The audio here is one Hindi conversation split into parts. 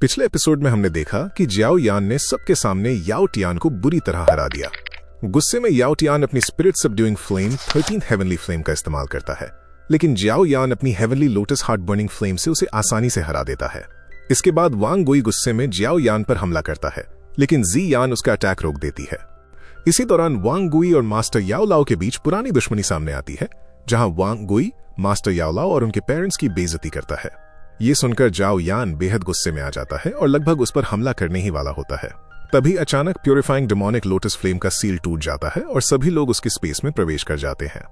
पिछले एपिसोड में हमने देखा कि जियाओ यान ने सबके सामने याओ टियान को बुरी तरह हरा दिया। गुस्से में याओ टियान अपनी spirit subduing flame 13th heavenly flame का इस्तेमाल करता है, लेकिन जियाओ यान अपनी heavenly lotus heart burning flame से उसे आसानी से हरा देता है। इसके बाद वांग गुई गुस्से में जियाओ यान पर हमला करता है, लेकिन जी यान उसका अटैक रोक देती है। इसी दौरान वांग गुई और मास्टर याओ लाओ के बीच पुरानी दुश्मनी सामने आती है, जहां वांग गुई मास्टर याओ लाओ और उनके पेरेंट्स की बेइज्जती करता है। ये सुनकर जाओ यान बेहद गुस्से में आ जाता है और लगभग उस पर हमला करने ही वाला होता है। तभी अचानक प्यूरिफाइंग डेमोनिक लोटस फ्लेम का सील टूट जाता है और सभी लोग उसकी स्पेस में प्रवेश कर जाते हैं।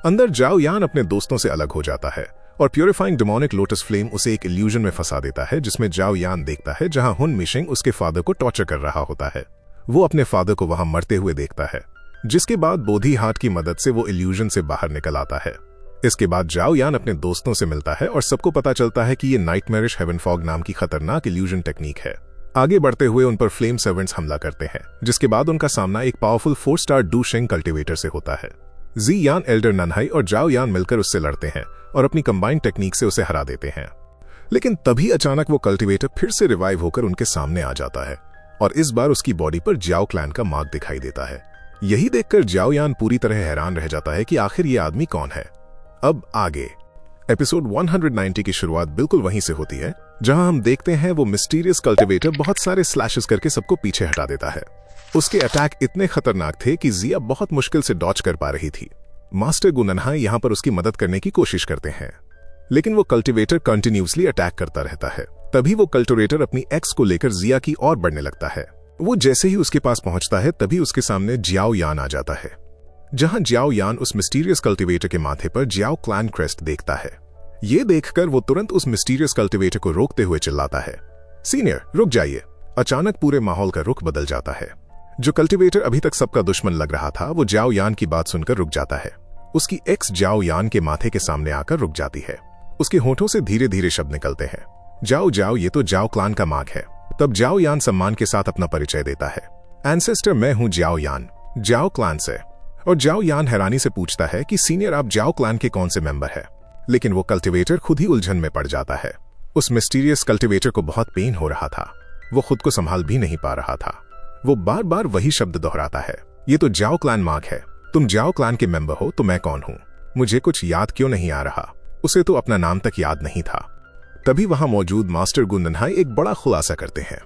अंदर जाओ यान अपने दोस्तों से अलग हो जाता है और प्यूरिफाइंग डेमोनिक लोटस फ्लेम उसे एक इल्यूजन में फंसा देता है, जिसमें जाओ यान देखता है जहां हुन मिशिंग उसके फादर को टॉर्चर कर रहा होता है। वो अपने फादर को वहां मरते हुए देखता है, जिसके बाद बोधी हार्ट की मदद से वो इल्यूजन से बाहर निकल आता है। इसके बाद जाओ यान अपने दोस्तों से मिलता है और सबको पता चलता है कि ये नाइटमेरिश हेवन फॉग नाम की खतरनाक इल्यूजन टेक्निक है। आगे बढ़ते हुए उन पर फ्लेम सर्वेंट्स हमला करते हैं, जिसके बाद उनका सामना एक पावरफुल 4 स्टार डू शेंग कल्टिवेटर से होता है। जी यान, एल्डर ननहाई और जाओ यान मिलकर उससे लड़ते हैं और अपनी कंबाइंड टेक्निक से उसे हरा देते हैं। लेकिन तभी अचानक वो कल्टिवेटर फिर से रिवाइव होकर उनके सामने आ जाता है और इस बार उसकी बॉडी पर जाओ क्लैन का मार्क दिखाई देता है। यही देखकर जाओ यान पूरी तरह हैरान रह जाता है कि आखिर ये आदमी कौन है। अब आगे एपिसोड 190 की शुरुआत बिल्कुल वहीं से होती है, जहां हम देखते हैं वो मिस्टीरियस कल्टिवेटर बहुत सारे स्लैशेस करके सबको पीछे हटा देता है। उसके अटैक इतने खतरनाक थे कि जिया बहुत मुश्किल से डॉच कर पा रही थी। मास्टर गु ननहाई यहां पर उसकी मदद करने की कोशिश करते हैं, लेकिन वो कल्टिवेटर कंटिन्यूसली अटैक करता रहता है। तभी वो कल्टिवेटर अपनी एक्स को लेकर जिया की ओर बढ़ने लगता है। वो जैसे ही उसके पास पहुंचता है, तभी उसके सामने जियाओ यान आ जाता है, जहां जियाओ यान उस मिस्टीरियस कल्टिवेटर के माथे पर जियाओ क्लैन क्रेस्ट देखता है। ये देखकर वो तुरंत उस मिस्टीरियस कल्टिवेटर को रोकते हुए चिल्लाता है, सीनियर रुक जाइए। अचानक पूरे माहौल का रुख बदल जाता है। जो कल्टिवेटर अभी तक सबका दुश्मन लग रहा था, वो जियाओ यान की बात सुनकर रुक जाता है। उसकी एक्स जियाओ यान के माथे के सामने आकर रुक जाती है। उसके होठों से धीरे धीरे शब्द निकलते हैं, जाओ जाओ, ये तो जाओ क्लैन का मार्क है। तब जाओ यान सम्मान के साथ अपना परिचय देता है, एंसेस्टर मैं हूं जियाओ यान, जाओ क्लैन से। और जाओ यान हैरानी से पूछता है कि सीनियर आप जाओ क्लैन के कौन से मेंबर है। लेकिन वो कल्टिवेटर खुद ही उलझन में पड़ जाता है। उस मिस्टीरियस कल्टिवेटर को बहुत पेन हो रहा था। वो खुद को संभाल भी नहीं पा रहा था। वो बार बार वही शब्द दोहराता है, ये तो जाओ क्लैन मार्क है। तुम जाओ क्लैन के मेंबर हो तो मैं कौन हूं? मुझे कुछ याद क्यों नहीं आ रहा? उसे तो अपना नाम तक याद नहीं था। तभी वहां मौजूद मास्टर गु ननहाई एक बड़ा खुलासा करते हैं।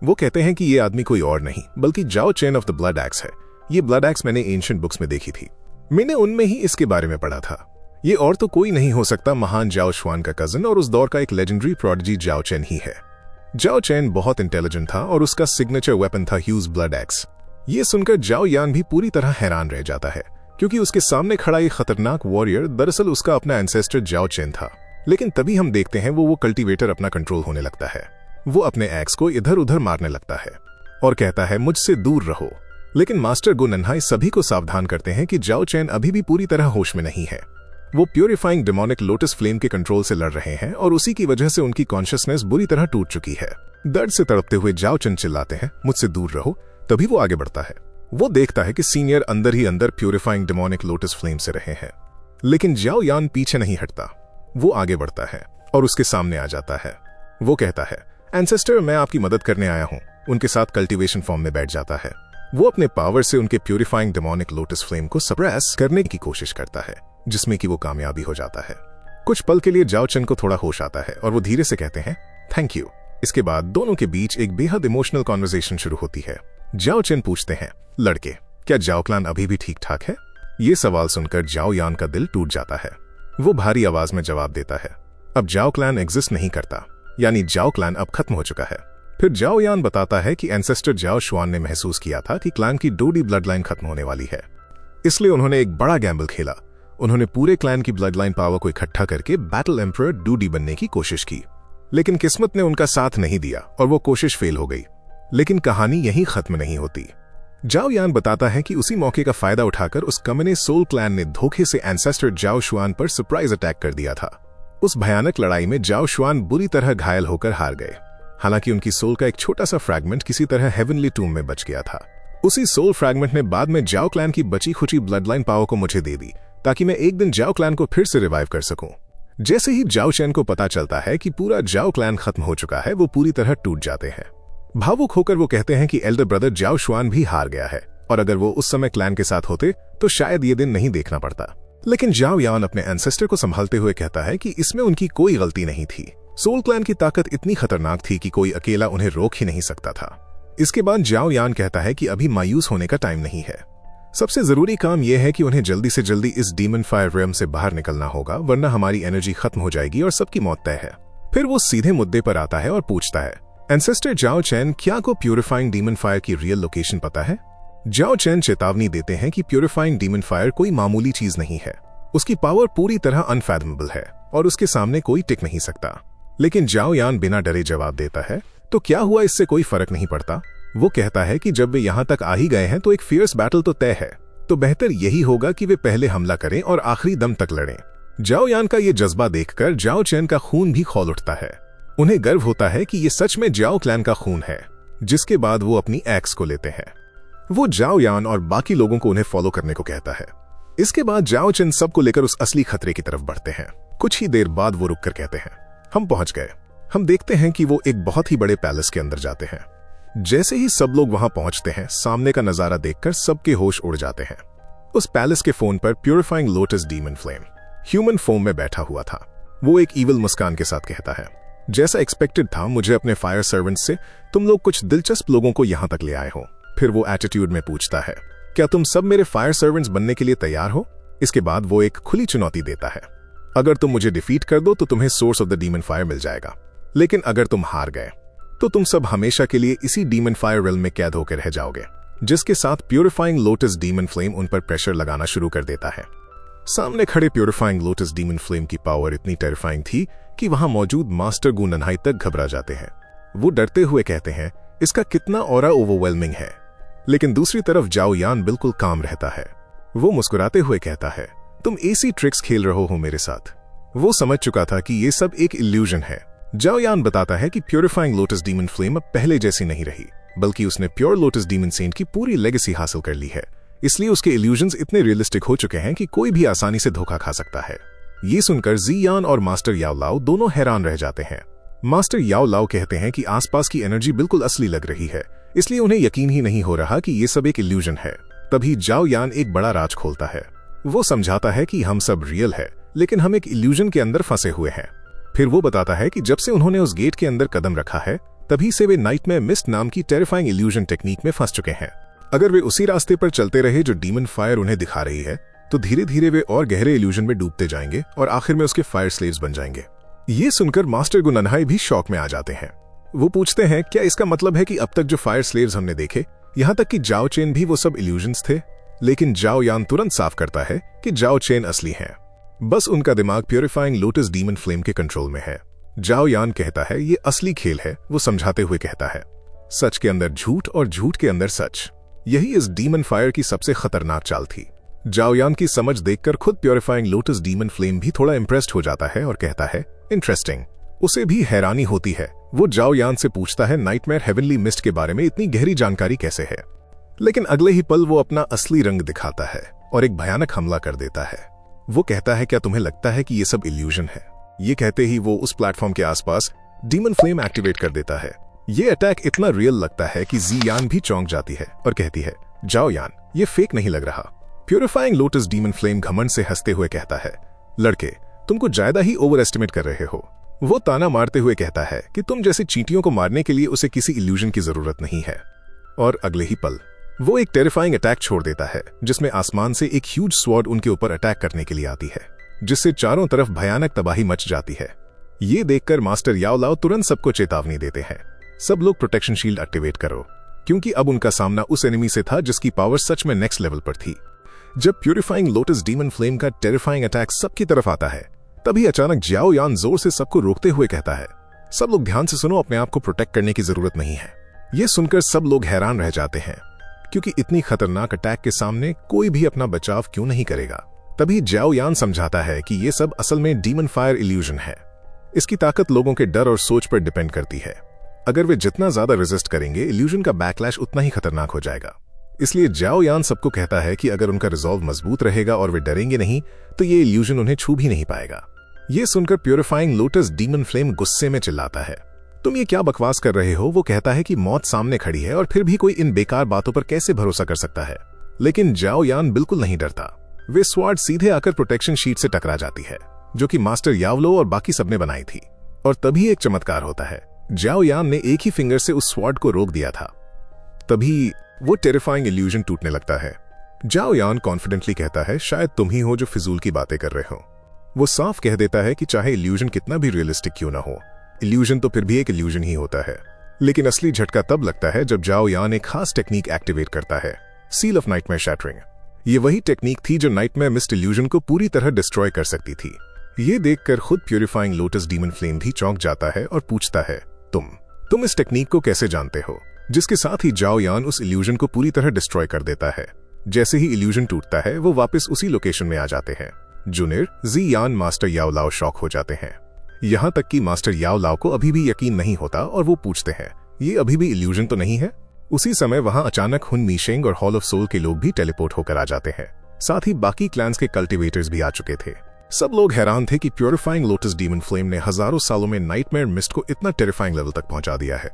वो कहते हैं कि ये आदमी कोई और नहीं बल्कि जाओ chain of the blood x है। ये ब्लड एक्स मैंने एंशिएंट बुक्स में देखी थी। मैंने उनमें ही इसके बारे में पढ़ा था। ये और तो कोई नहीं हो सकता, महान जाओ शुआन का कजन और उस दौर का एक लेजेंडरी प्रोडिजी जाओ चेन ही है। जाओ चेन बहुत इंटेलिजेंट था और उसका सिग्नेचर वेपन था ह्यूज ब्लड एक्स। ये सुनकर जाओ यान भी पूरी तरह हैरान रह जाता है, क्योंकि उसके सामने खड़ा एक खतरनाक वॉरियर दरअसल उसका अपना एंसेस्टर जाओ चेन था। लेकिन तभी हम देखते हैं वो कल्टिवेटर अपना कंट्रोल होने लगता है। वो अपने एक्स को इधर उधर मारने लगता है और कहता है मुझसे दूर रहो। लेकिन मास्टर गु ननहाई सभी को सावधान करते हैं कि जाओ चेन अभी भी पूरी तरह होश में नहीं है। वो प्यूरिफाइंग डेमोनिक लोटस फ्लेम के कंट्रोल से लड़ रहे हैं और उसी की वजह से उनकी कॉन्शियसनेस बुरी तरह टूट चुकी है। दर्द से तड़पते हुए जाओ चेन चिल्लाते हैं मुझसे दूर रहो। तभी वो आगे बढ़ता है। वो देखता है कि सीनियर अंदर ही अंदर प्यूरिफाइंग डेमोनिक लोटस फ्लेम से रहे हैं, लेकिन जाओ यान पीछे नहीं हटता। वो आगे बढ़ता है और उसके सामने आ जाता है। वो कहता है एंसेस्टर मैं आपकी मदद करने आया हूं। उनके साथ कल्टिवेशन फॉर्म में बैठ जाता है। वो अपने पावर से उनके प्यूरिफाइंग डेमोनिक लोटस फ्लेम को सप्रेस करने की कोशिश करता है, जिसमें कि वो कामयाबी हो जाता है। कुछ पल के लिए जाओ चेन को थोड़ा होश आता है और वो धीरे से कहते हैं थैंक यू। इसके बाद दोनों के बीच एक बेहद इमोशनल कॉन्वर्सेशन शुरू होती है। जाओ चेन पूछते हैं लड़के, क्या जाओ क्लैन अभी भी ठीक ठाक है? ये सवाल सुनकर जाओ यान का दिल टूट जाता है। वो भारी आवाज में जवाब देता है अब जाओ क्लैन एग्जिस्ट नहीं करता, यानी जाओ क्लैन अब खत्म हो चुका है। फिर जाओ यान बताता है कि एंसेस्टर जाओ शुआन ने महसूस किया था कि क्लैन की डोडी ब्लड लाइन खत्म होने वाली है, इसलिए उन्होंने एक बड़ा गैम्बल खेला। उन्होंने पूरे क्लैन की ब्लड लाइन पावर को इकट्ठा करके बैटल एम्परर डूडी बनने की कोशिश की, लेकिन किस्मत ने उनका साथ नहीं दिया और वो कोशिश फेल हो गई। लेकिन कहानी यहीं खत्म नहीं होती। जाओ यान बताता है कि उसी मौके का फायदा उठाकर उस कम्युने सोल क्लैन ने धोखे से एंसेस्टर जाओ शुआन पर सरप्राइज अटैक कर दिया था। उस भयानक लड़ाई में जाओ शुआन बुरी तरह घायल होकर हार गए। हालांकि उनकी सोल का एक छोटा सा फ्रैगमेंट किसी तरह हेवनली टूम में बच गया था। उसी सोल फ्रैगमेंट ने बाद में जाओ क्लैन की बची खुची ब्लड लाइन पावर को मुझे दे दी, ताकि मैं एक दिन जाओ क्लैन को फिर से रिवाइव कर सकूं। जैसे ही जाओ चैन को पता चलता है कि पूरा जाओ क्लैन खत्म हो चुका है, वो पूरी तरह टूट जाते हैं। भावुक होकर वो कहते हैं कि एल्डर ब्रदर जाओ शुआन भी हार गया है और अगर वो उस समय क्लैन के साथ होते तो शायद ये दिन नहीं देखना पड़ता। लेकिन जाओ यान अपने एंसेस्टर को संभालते हुए कहता है कि इसमें उनकी कोई गलती नहीं थी। सोल क्लैन की ताकत इतनी खतरनाक थी कि कोई अकेला उन्हें रोक ही नहीं सकता था। इसके बाद जाओ यान कहता है कि अभी मायूस होने का टाइम नहीं है। सबसे जरूरी काम यह है कि उन्हें जल्दी से जल्दी इस डीमन फायर रेम से बाहर निकलना होगा, वरना हमारी एनर्जी खत्म हो जाएगी और सबकी मौत तय है। फिर वो सीधे मुद्दे पर आता है और पूछता है, एंसेस्टर जाओ चैन, क्या को प्यूरिफाइंग डीमन फायर की रियल लोकेशन पता है? जाओ चैन चेतावनी देते हैं कि प्यूरिफाइंग डीमन फायर कोई मामूली चीज नहीं है। उसकी पावर पूरी तरह अनफैथमेबल है और उसके सामने कोई टिक नहीं सकता। लेकिन जाओ यान बिना डरे जवाब देता है, तो क्या हुआ, इससे कोई फर्क नहीं पड़ता। वो कहता है कि जब वे यहाँ तक आ ही गए हैं तो एक फियर्स बैटल तो तय है, तो बेहतर यही होगा कि वे पहले हमला करें और आखिरी दम तक लड़ें। जाओ यान का ये जज्बा देखकर जाओ चैन का खून भी खौल उठता है। उन्हें गर्व होता है कि ये सच में जाओ क्लैन का खून है। जिसके बाद वो अपनी एक्स को लेते हैं। वो जाओ यान और बाकी लोगों को उन्हें फॉलो करने को कहता है। इसके बाद जाओ चैन सबको लेकर उस असली खतरे की तरफ बढ़ते हैं। कुछ ही देर बाद वो रुककर कहते हैं, हम पहुंच गए। हम देखते हैं कि वो एक बहुत ही बड़े पैलेस के अंदर जाते हैं। जैसे ही सब लोग वहां पहुंचते हैं, सामने का नजारा देखकर सबके होश उड़ जाते हैं। उस पैलेस के फोन पर purifying lotus demon flame human form में बैठा हुआ था। वो एक ईविल मुस्कान के साथ कहता है, जैसा एक्सपेक्टेड था, मुझे अपने फायर सर्वेंट से तुम लोग कुछ दिलचस्प लोगों को यहां तक ले आए हो। फिर वो एटीट्यूड में पूछता है, क्या तुम सब मेरे फायर सर्वेंट्स बनने के लिए तैयार हो? इसके बाद वो एक खुली चुनौती देता है, अगर तुम मुझे डिफीट कर दो तो तुम्हें source of the demon fire मिल जाएगा, लेकिन अगर तुम हार गए तो तुम सब हमेशा के लिए इसी डीमन फायर रेल्म में कैद होकर रह जाओगे। जिसके साथ प्यूरिफाइंग लोटस डीमन फ्लेम उन पर प्रेशर लगाना शुरू कर देता है। सामने खड़े प्यूरिफाइंग लोटस डीमन फ्लेम की पावर इतनी टेरिफाइंग थी कि वहां मौजूद मास्टर गू नन्हाई तक घबरा जाते हैं। वो डरते हुए कहते हैं, इसका कितना ऑरा ओवरवेलमिंग है। लेकिन दूसरी तरफ जाओ यान बिल्कुल काम रहता है। वो मुस्कुराते हुए कहता है, तुम ऐसी ट्रिक्स खेल रहे हो मेरे साथ। वो समझ चुका था कि ये सब एक इल्यूजन है। जाओ यान बताता है कि प्यूरिफाइंग लोटस डीमन फ्लेम अब पहले जैसी नहीं रही, बल्कि उसने प्योर लोटस डीमन सेंट की पूरी लेगेसी हासिल कर ली है। इसलिए उसके इल्यूजन्स इतने रियलिस्टिक हो चुके हैं कि कोई भी आसानी से धोखा खा सकता है। ये सुनकर जी यान और मास्टर याओ लाओ दोनों हैरान रह जाते हैं। मास्टर याओ लाओ कहते हैं कि आसपास की एनर्जी बिल्कुल असली लग रही है, इसलिए उन्हें यकीन ही नहीं हो रहा कि ये सब एक इल्यूजन है। तभी जाओ यान एक बड़ा राज खोलता है। वो समझाता है कि हम सब रियल है, लेकिन हम एक इल्यूजन के अंदर फंसे हुए हैं। फिर वो बताता है कि जब से उन्होंने उस गेट के अंदर कदम रखा है, तभी से वे नाइटमेयर मिस्ट नाम की टेरिफाइंग इल्यूजन टेक्निक में फंस चुके हैं। अगर वे उसी रास्ते पर चलते रहे जो डीमन फायर उन्हें दिखा रही है, तो धीरे धीरे वे और गहरे इल्यूजन में डूबते जाएंगे और आखिर में उसके फायर स्लेव्स बन जाएंगे। ये सुनकर मास्टर गू नन्हाई भी शॉक में आ जाते हैं। वो पूछते हैं, क्या इसका मतलब है कि अब तक जो फायर स्लेव्स हमने देखे, यहाँ तक कि जाओ चेन भी वो सब इल्यूजन्स थे? लेकिन जाओ यान तुरंत साफ करता है कि जाओ चेन असली है। बस उनका दिमाग प्यूरिफाइंग लोटस डीमन फ्लेम के कंट्रोल में है। जाओ यान कहता है, ये असली खेल है। वो समझाते हुए कहता है, सच के अंदर झूठ और झूठ के अंदर सच। यही इस डीमन फायर की सबसे खतरनाक चाल थी। जाओ यान की समझ देखकर खुद प्यूरिफाइंग लोटस डीमन फ्लेम भी थोड़ा इंप्रेस्ड हो जाता है और कहता है, इंटरेस्टिंग। उसे भी हैरानी होती है। वो जाओ यान से पूछता है, नाइटमेयर हेवनली मिस्ट के बारे में इतनी गहरी जानकारी कैसे है? लेकिन अगले ही पल वो अपना असली रंग दिखाता है और एक भयानक हमला कर देता है। वो कहता है, क्या तुम्हें लगता है कि ये सब इल्यूजन है? ये कहते ही वो उस प्लेटफॉर्म के आसपास डीमन फ्लेम एक्टिवेट कर देता है। ये अटैक इतना रियल लगता है कि जी यान भी चौंक जाती है और कहती है, जाओ यान, ये फेक नहीं लग रहा। प्यूरिफाइंग लोटस डीमन फ्लेम घमंड से हंसते हुए कहता है, लड़के, तुमको ज्यादा ही ओवर एस्टिमेट कर रहे हो। वो ताना मारते हुए कहता है कि तुम जैसे चींटियों को मारने के लिए उसे किसी इल्यूजन की जरूरत नहीं है। और अगले ही पल वो एक टेरिफाइंग अटैक छोड़ देता है, जिसमें आसमान से एक ह्यूज स्वॉर्ड उनके ऊपर अटैक करने के लिए आती है, जिससे चारों तरफ भयानक तबाही मच जाती है। ये देखकर मास्टर याओ लाओ तुरंत सबको चेतावनी देते हैं, सब लोग प्रोटेक्शन शील्ड एक्टिवेट करो, क्योंकि अब उनका सामना उस एनिमी से था जिसकी पावर सच में नेक्स्ट लेवल पर थी। जब प्यूरिफाइंग लोटस डीमन फ्लेम का टेरिफाइंग अटैक सबकी तरफ आता है, तभी अचानक जाओ यान जोर से सबको रोकते हुए कहता है, सब लोग ध्यान से सुनो, अपने आप को प्रोटेक्ट करने की जरूरत नहीं है। ये सुनकर सब लोग हैरान रह जाते हैं, क्योंकि इतनी खतरनाक अटैक के सामने कोई भी अपना बचाव क्यों नहीं करेगा। तभी जाओ यान समझाता है कि ये सब असल में डीमन फायर इल्यूजन है। इसकी ताकत लोगों के डर और सोच पर डिपेंड करती है। अगर वे जितना ज्यादा रेजिस्ट करेंगे, इल्यूजन का बैकलैश उतना ही खतरनाक हो जाएगा। इसलिए जाओ यान सबको कहता है कि अगर उनका रिजॉल्व मजबूत रहेगा और वे डरेंगे नहीं, तो ये इल्यूजन उन्हें छू भी नहीं पाएगा। ये सुनकर प्यूरिफाइंग लोटस डीमन फ्लेम गुस्से में चिल्लाता है, तुम ये क्या बकवास कर रहे हो। वो कहता है कि मौत सामने खड़ी है और फिर भी कोई इन बेकार बातों पर कैसे भरोसा कर सकता है। लेकिन जाओ यान बिल्कुल नहीं डरता। वे स्वॉर्ड सीधे आकर प्रोटेक्शन शीट से टकरा जाती है, जो कि मास्टर यावलो और बाकी सबने बनाई थी। और तभी एक चमत्कार होता है। जाओ यान ने एक ही फिंगर से उस स्वॉर्ड को रोक दिया था। तभी वो टेरिफाइंग इल्यूजन टूटने लगता है। जाओ यान कॉन्फिडेंटली कहता है, शायद तुम ही हो जो फिजूल की बातें कर रहे हो। वो साफ कह देता है कि चाहे इल्यूजन कितना भी रियलिस्टिक क्यों ना हो, इल्यूजन तो फिर भी एक इल्यूजन ही होता है। लेकिन असली झटका तब लगता है जब जाओ यान एक खास टेक्निक एक्टिवेट करता है, सील ऑफ नाइटमेयर शैटरिंग। ये वही टेक्निक थी जो नाइटमेयर मिस्ट इल्यूजन को पूरी तरह डिस्ट्रॉय कर सकती थी। ये देखकर खुद प्यूरिफाइंग लोटस डीमन फ्लेम भी चौंक जाता है और पूछता है, तुम इस टेक्निक को कैसे जानते हो? जिसके साथ ही जाओ यान उस इल्यूजन को पूरी तरह डिस्ट्रॉय कर देता है। जैसे ही इल्यूजन टूटता है, वो वापस उसी लोकेशन में आ जाते हैं। जुनिर, जी यान, मास्टर याओ लाओ शॉक हो जाते हैं। यहाँ तक कि मास्टर याओ लाओ को अभी भी यकीन नहीं होता और वो पूछते हैं, ये अभी भी इल्यूजन तो नहीं है? उसी समय वहां अचानक हुन मीशेंग और हॉल ऑफ सोल के लोग भी टेलीपोर्ट होकर आ जाते हैं। साथ ही बाकी क्लैंस के कल्टिवेटर्स भी आ चुके थे। सब लोग हैरान थे कि प्यूरिफाइंग लोटस डीमन फ्लेम ने हजारों सालों में नाइटमेयर मिस्ट को इतना टेरिफाइंग लेवल तक पहुंचा दिया है।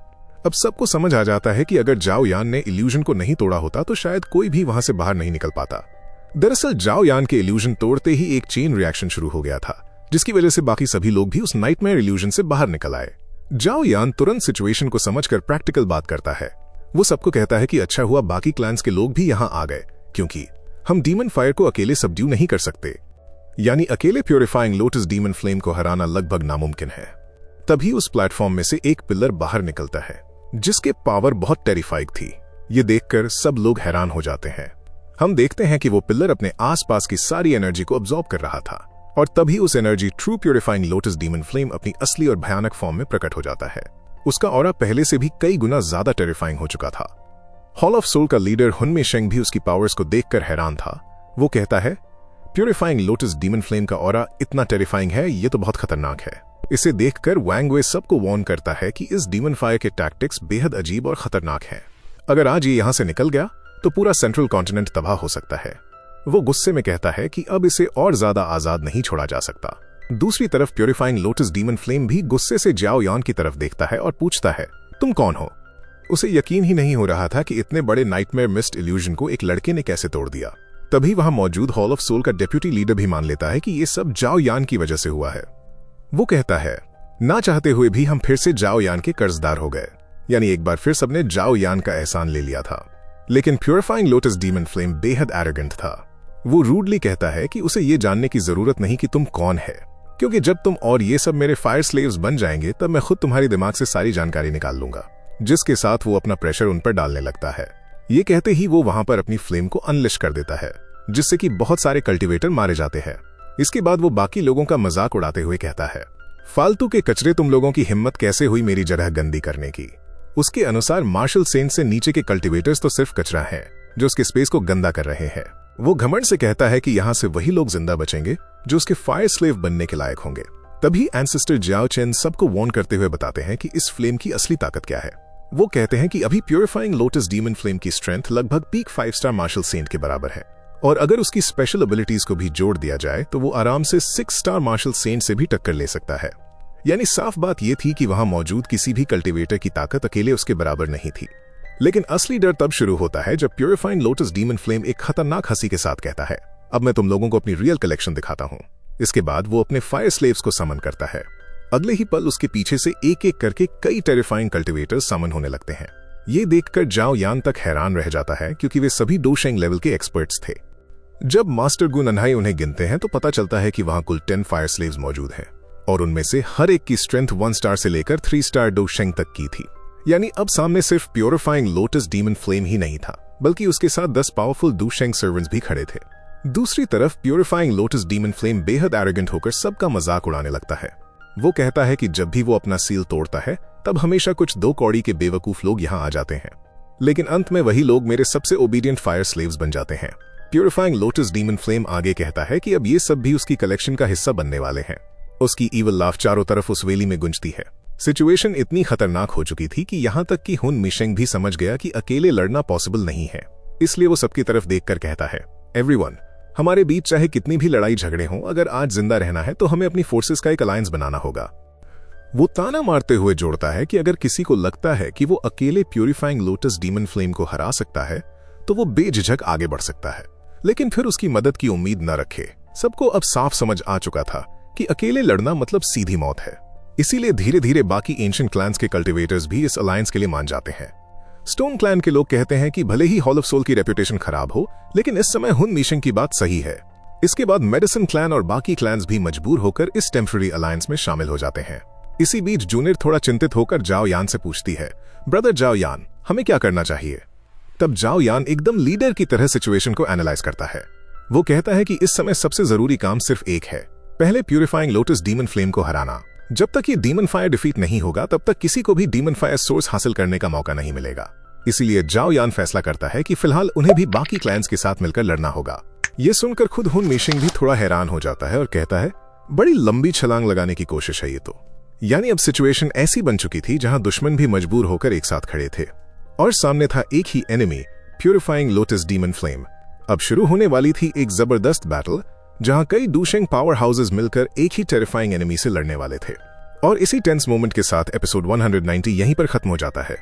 अब सबको समझ आ जाता है कि अगर जाओ यान ने इल्यूजन को नहीं तोड़ा होता तो शायद कोई भी वहां से बाहर नहीं निकल पाता। दरअसल जाओ यान के इल्यूजन तोड़ते ही एक चेन रिएक्शन शुरू हो गया था, जिसकी वजह से बाकी सभी लोग भी उस नाइटमेयर इल्यूजन से बाहर निकल आए। जाओ यान तुरंत सिचुएशन को समझकर प्रैक्टिकल बात करता है। वो सबको कहता है कि अच्छा हुआ बाकी क्लैंस के लोग भी यहाँ आ गए, क्योंकि हम डीमन फायर को अकेले सबड्यू नहीं कर सकते। यानी अकेले प्यूरिफाइंग लोटस डीमन फ्लेम को हराना लगभग नामुमकिन है। तभी उस प्लेटफॉर्म में से एक पिलर बाहर निकलता है, जिसके पावर बहुत टेरिफाइंग थी। ये देखकर सब लोग हैरान हो जाते हैं। हम देखते हैं कि वो पिलर अपने आसपास की सारी एनर्जी को अब्सॉर्ब कर रहा था और तभी उस energy true purifying lotus demon flame अपनी असली और भयानक फॉर्म में प्रकट हो जाता है। उसका ऑरा पहले से भी कई गुना ज्यादा टेरिफाइंग हो चुका था। हॉल ऑफ सोल का लीडर हुन मेशेंग भी उसकी पावर्स को देखकर हैरान था। वो कहता है, प्यूरिफाइंग लोटस डीमन फ्लेम का ऑरा इतना टेरिफाइंग है, ये तो बहुत खतरनाक है। इसे देखकर वैंग वे सबको वार्न करता है कि इस डीमन फायर के टैक्टिक्स बेहद अजीब और खतरनाक हैं। अगर आज ये यहां से निकल गया तो पूरा सेंट्रल कॉन्टिनेंट तबाह हो सकता है। वो गुस्से में कहता है कि अब इसे और ज्यादा आजाद नहीं छोड़ा जा सकता। दूसरी तरफ प्यूरिफाइंग लोटस डीमन फ्लेम भी गुस्से से जाओ यान की तरफ देखता है और पूछता है, तुम कौन हो? उसे यकीन ही नहीं हो रहा था कि इतने बड़े नाइटमेयर मिस्ट इल्यूजन को एक लड़के ने कैसे तोड़ दिया। तभी वहां मौजूद हॉल ऑफ सोल का डेप्यूटी लीडर भी मान लेता है कि ये सब जाओ यान की वजह से हुआ है। वो कहता है, ना चाहते हुए भी हम फिर से जाओ यान के कर्जदार हो गए। यानी एक बार फिर सबने जाओ यान का एहसान ले लिया था। लेकिन प्यूरिफाइंग लोटस डीमन फ्लेम बेहद एरोगेंट था। वो रूडली कहता है कि उसे ये जानने की जरूरत नहीं कि तुम कौन है, क्योंकि जब तुम और ये सब मेरे फायर स्लेव्स बन जाएंगे तब मैं खुद तुम्हारी दिमाग से सारी जानकारी निकाल लूंगा। जिसके साथ वो अपना प्रेशर उन पर डालने लगता है। ये कहते ही वो वहां पर अपनी फ्लेम को अनलिश कर देता है, जिससे कि बहुत सारे कल्टिवेटर मारे जाते हैं। इसके बाद वो बाकी लोगों का मजाक उड़ाते हुए कहता है, फालतू के कचरे, तुम लोगों की हिम्मत कैसे हुई मेरी जगह गंदी करने की। उसके अनुसार मार्शल सेंट से नीचे के कल्टिवेटर्स तो सिर्फ कचरा है जो उसके स्पेस को गंदा कर रहे हैं। वो घमंड से कहता है कि यहाँ से वही लोग जिंदा बचेंगे जो उसके फायर स्लेव बनने के लायक होंगे। तभी एंसेस्टर जाओ चेन सबको वार्न करते हुए बताते हैं कि इस फ्लेम की असली ताकत क्या है। वो कहते हैं कि अभी प्यूरिफाइंग लोटस डीमन फ्लेम की स्ट्रेंथ लगभग पीक 5 स्टार मार्शल सेंट के बराबर है, और अगर उसकी स्पेशल एबिलिटीज को भी जोड़ दिया जाए तो वो आराम से 6 स्टार मार्शल सेंट से भी टक्कर ले सकता है। यानी साफ बात यह थी कि वहां मौजूद किसी भी कल्टिवेटर की ताकत अकेले उसके बराबर नहीं थी। लेकिन असली डर तब शुरू होता है जब प्यूरिफाइंग लोटस डीमन फ्लेम एक खतरनाक हंसी के साथ कहता है, अब मैं तुम लोगों को अपनी रियल कलेक्शन दिखाता हूँ। इसके बाद वो अपने फायर स्लेव्स को समन करता है। अगले ही पल उसके पीछे से एक एक करके कई टेरिफाइंग कल्टिवेटर्स समन होने लगते हैं। ये देखकर जाओ यान तक हैरान रह जाता है, क्योंकि वे सभी डोशेंग लेवल के एक्सपर्ट्स थे। जब मास्टर गु नन्हाई उन्हें गिनते हैं तो पता चलता है कि वहां कुल 10 फायर स्लेव्स मौजूद हैं, और उनमें से हर एक की स्ट्रेंथ 1 स्टार से लेकर 3 स्टार डोशेंग तक की थी। यानी अब सामने सिर्फ प्यूरिफाइंग लोटस डीमन फ्लेम ही नहीं था, बल्कि उसके साथ 10 पावरफुल डोशेंग सर्वेंट्स भी खड़े थे। दूसरी तरफ प्यूरिफाइंग लोटस डीमन फ्लेम बेहद एरोगेंट होकर सबका मजाक उड़ाने लगता है। वो कहता है कि जब भी वो अपना सील तोड़ता है तब हमेशा कुछ 2 कौड़ी के बेवकूफ लोग यहाँ आ जाते हैं, लेकिन अंत में वही लोग मेरे सबसे ओबीडियंट फायर स्लेव्स बन जाते हैं। प्यूरिफाइंग लोटस डीमन फ्लेम आगे कहता है कि अब ये सब भी उसकी कलेक्शन का हिस्सा बनने वाले हैं। उसकी ईवल लाफ चारों तरफ उस वैली में गूंजती है। सिचुएशन इतनी खतरनाक हो चुकी थी कि यहाँ तक कि हुन मिशेंग भी समझ गया कि अकेले लड़ना पॉसिबल नहीं है। इसलिए वो सबकी तरफ देखकर कहता है, एवरीवन, हमारे बीच चाहे कितनी भी लड़ाई झगड़े हों, अगर आज जिंदा रहना है तो हमें अपनी फोर्सेस का एक अलायंस बनाना होगा। वो ताना मारते हुए जोड़ता है कि अगर किसी को लगता है कि वो अकेले प्यूरिफाइंग लोटस डीमन फ्लेम को हरा सकता है तो वो बेझिझक आगे बढ़ सकता है, लेकिन फिर उसकी मदद की उम्मीद न रखे। सबको अब साफ समझ आ चुका था कि अकेले लड़ना मतलब सीधी मौत है। इसीलिए धीरे धीरे बाकी एंशिएंट क्लैंस के कल्टिवेटर्स भी इस अलायंस के लिए मान जाते हैं। स्टोन क्लैन के लोग कहते हैं कि भले ही हॉल ऑफ सोल की रेपुटेशन खराब हो, लेकिन इस समय हुन मिशिंग की बात सही है। इसके बाद मेडिसिन क्लैन और बाकी क्लैंस भी मजबूर होकर इस टेम्पररी अलायंस में शामिल हो जाते हैं। इसी बीच जूनियर थोड़ा चिंतित होकर जाओ यान से पूछती है, ब्रदर जाओ यान, हमें क्या करना चाहिए? तब जाओ यान एकदम लीडर की तरह सिचुएशन को एनालाइज करता है। वो कहता है कि इस समय सबसे जरूरी काम सिर्फ एक है, पहले प्यूरिफाइंग लोटस डीमन फ्लेम को हराना। जब तक ये डीमन फायर डिफीट नहीं होगा तब तक किसी को भी डीमन फायर सोर्स हासिल करने का मौका नहीं मिलेगा। इसीलिए जाओ यान फैसला करता है कि फिलहाल उन्हें भी बाकी क्लैंस के साथ मिलकर लड़ना होगा। ये सुनकर खुद हुन मिशिंग भी थोड़ा हैरान हो जाता है और कहता है, बड़ी लंबी छलांग लगाने की कोशिश है ये तो। यानी अब सिचुएशन ऐसी बन चुकी थी जहां दुश्मन भी मजबूर होकर एक साथ खड़े थे और सामने था एक ही enemy, purifying lotus demon flame. अब शुरू होने वाली थी एक जबरदस्त बैटल जहां कई डूशेंग पावर हाउसेस मिलकर एक ही टेरिफाइंग एनिमी से लड़ने वाले थे। और इसी टेंस मोमेंट के साथ एपिसोड 190 यहीं पर खत्म हो जाता है।